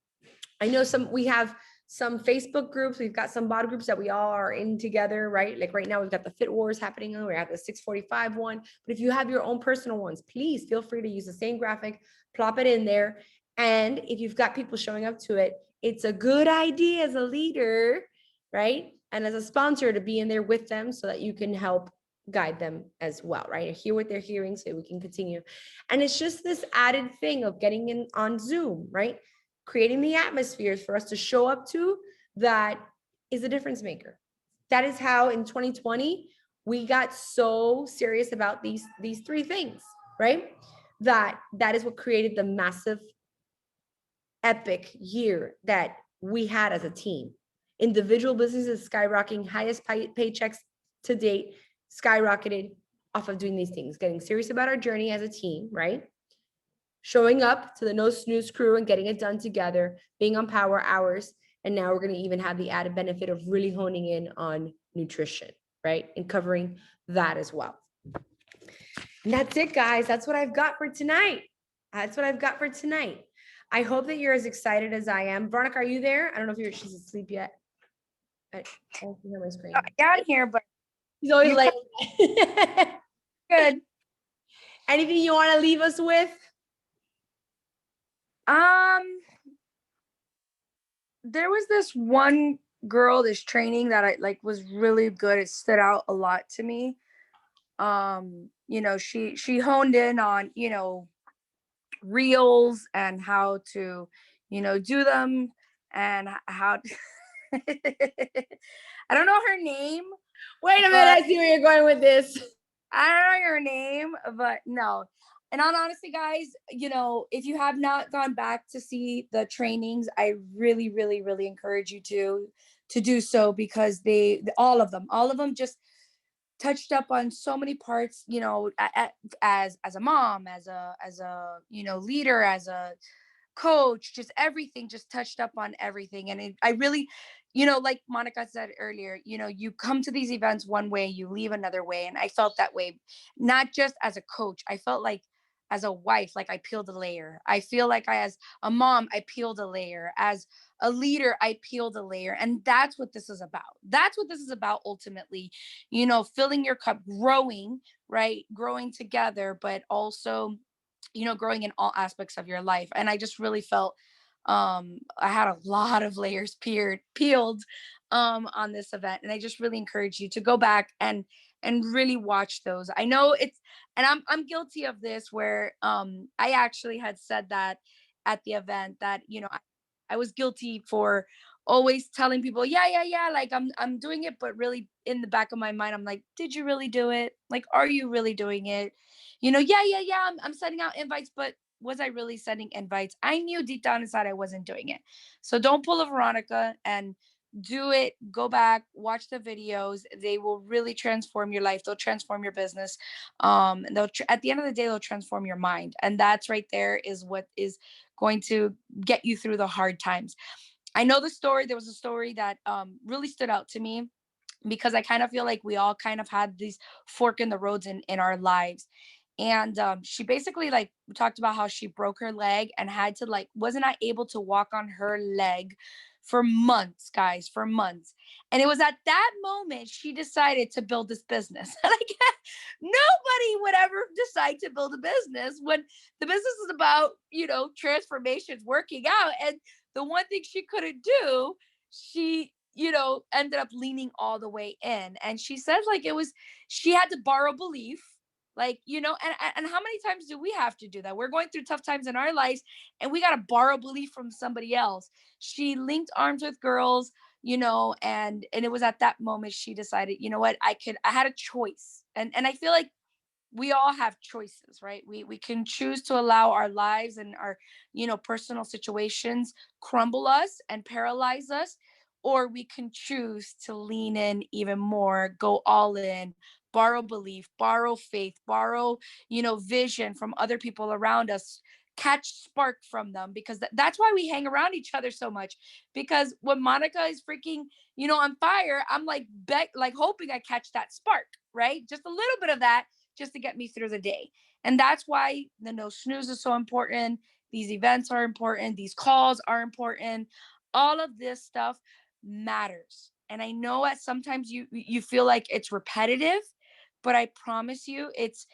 I know we have some Facebook groups. We've got some bod groups that we all are in together, right? Like right now we've got the Fit Wars happening. We have the 645 one. But if you have your own personal ones, please feel free to use the same graphic, plop it in there. And if you've got people showing up to it, it's a good idea as a leader, right? And as a sponsor to be in there with them so that you can help guide them as well, right? Hear what they're hearing so we can continue. And it's just this added thing of getting in on Zoom, right? Creating the atmospheres for us to show up to that is a difference maker. That is how in 2020, we got so serious about these three things, right? That is what created the massive epic year that we had as a team. Individual businesses skyrocketing, highest paychecks to date, skyrocketed off of doing these things, getting serious about our journey as a team, right? Showing up to the No Snooze crew and getting it done together, being on power hours. And now we're going to even have the added benefit of really honing in on nutrition, right? And covering that as well. And that's it, guys. That's what I've got for tonight. I hope that you're as excited as I am. Veronica, are you there? I don't know if she's asleep yet. I don't hear my screen. Yeah, I'm here, but She's always like, good. Anything you want to leave us with? There was this one girl, this training that I like was really good. It stood out a lot to me. You know, she honed in on, you know, reels and how to, you know, do them and how I don't know her name. Wait a minute, I see where you're going with this. I don't know your name, but no. And on honesty, guys, you know, if you have not gone back to see the trainings, I really, really, really encourage you to do so, because all of them just touched up on so many parts, you know, as a mom, as a you know, leader, as a coach, just everything, just touched up on everything. And I really, you know, like Monica said earlier, you know, you come to these events one way, you leave another way. And I felt that way, not just as a coach. I felt like as a wife, like I peeled a layer. I feel like as a mom, I peeled a layer. As a leader, I peeled a layer. And that's what this is about. That's what this is about ultimately, you know, filling your cup, growing, right? Growing together, but also, you know, growing in all aspects of your life. And I just really felt I had a lot of layers peeled on this event. And I just really encourage you to go back and really watch those. I know it's, and I'm guilty of this, where I actually had said that at the event, that, you know, I was guilty for always telling people, yeah, like I'm doing it, but really in the back of my mind, I'm like, did you really do it? Like, are you really doing it? You know, yeah, I'm sending out invites, but was I really sending invites? I knew deep down inside I wasn't doing it. So don't pull a Veronica and do it. Go back, watch the videos. They will really transform your life. They'll transform your business. And at the end of the day, they'll transform your mind. And that's right there is what is going to get you through the hard times. I know the story. There was a story that really stood out to me, because I kind of feel like we all kind of had these fork in the roads in our lives. And she basically like talked about how she broke her leg and had to wasn't able to walk on her leg for months, guys, for months. And it was at that moment she decided to build this business. Like, nobody would ever decide to build a business when the business is about, you know, transformations, working out. And the one thing she couldn't do, she, you know, ended up leaning all the way in. And she said, like, it was, she had to borrow belief. Like, you know, and how many times do we have to do that? We're going through tough times in our lives and we got to borrow belief from somebody else. She linked arms with girls, you know, and it was at that moment she decided, you know what, I had a choice. And I feel like we all have choices, right? We can choose to allow our lives and our, you know, personal situations crumble us and paralyze us, or we can choose to lean in even more, go all in, borrow belief, borrow faith, borrow, you know, vision from other people around us, catch spark from them, because that's why we hang around each other so much. Because when Monica is freaking, you know, on fire, I'm like like hoping I catch that spark, right? Just a little bit of that, just to get me through the day. And that's why the no snooze is so important. These events are important. These calls are important. All of this stuff matters. And I know that sometimes you feel like it's repetitive, but I promise you it's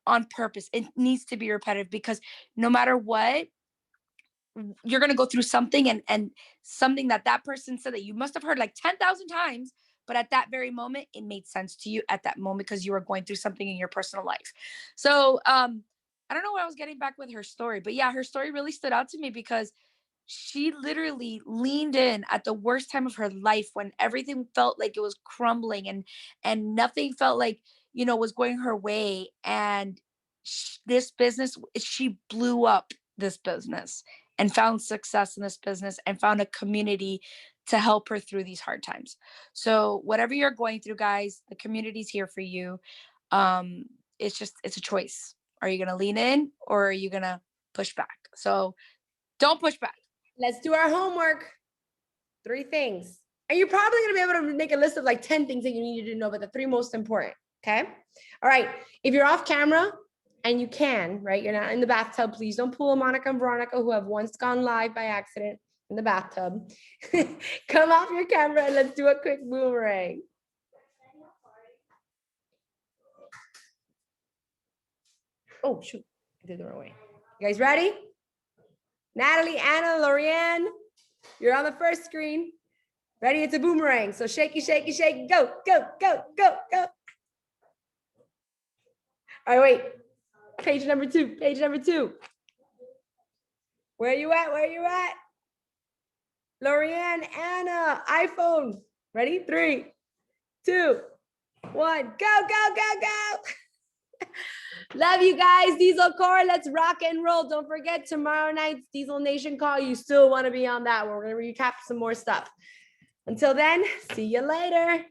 on purpose. It needs to be repetitive, because no matter what, you're going to go through something, and something that person said that you must have heard like 10,000 times, but at that very moment it made sense to you at that moment because you were going through something in your personal life. So I don't know what I was getting back with her story, but yeah, her story really stood out to me because she literally leaned in at the worst time of her life when everything felt like it was crumbling, and nothing felt like, you know, was going her way. And this business, she blew up this business and found success in this business and found a community to help her through these hard times. So whatever you're going through, guys, the community's here for you. It's a choice. Are you going to lean in, or are you going to push back? So don't push back. Let's do our homework. 3 things. And you're probably going to be able to make a list of like 10 things that you need to know, but the 3 most important. Okay. All right. If you're off camera and you can, right, you're not in the bathtub, please don't pull a Monica and Veronica, who have once gone live by accident in the bathtub. Come off your camera and let's do a quick boomerang. Oh, shoot. I did the wrong way. You guys ready? Natalie, Anna, Lorianne, you're on the first screen. Ready? It's a boomerang. So shaky, shaky, shaky. Go, go, go, go, go. All right, wait. Page number 2. Page number 2. Where you at? Where you at? Lorianne, Anna, iPhone. Ready? 3, 2, 1. Go, go, go, go. Love you guys. Diesel Core, let's rock and roll. Don't forget tomorrow night's Diesel Nation call. You still want to be on that one. We're going to recap some more stuff. Until then, see you later.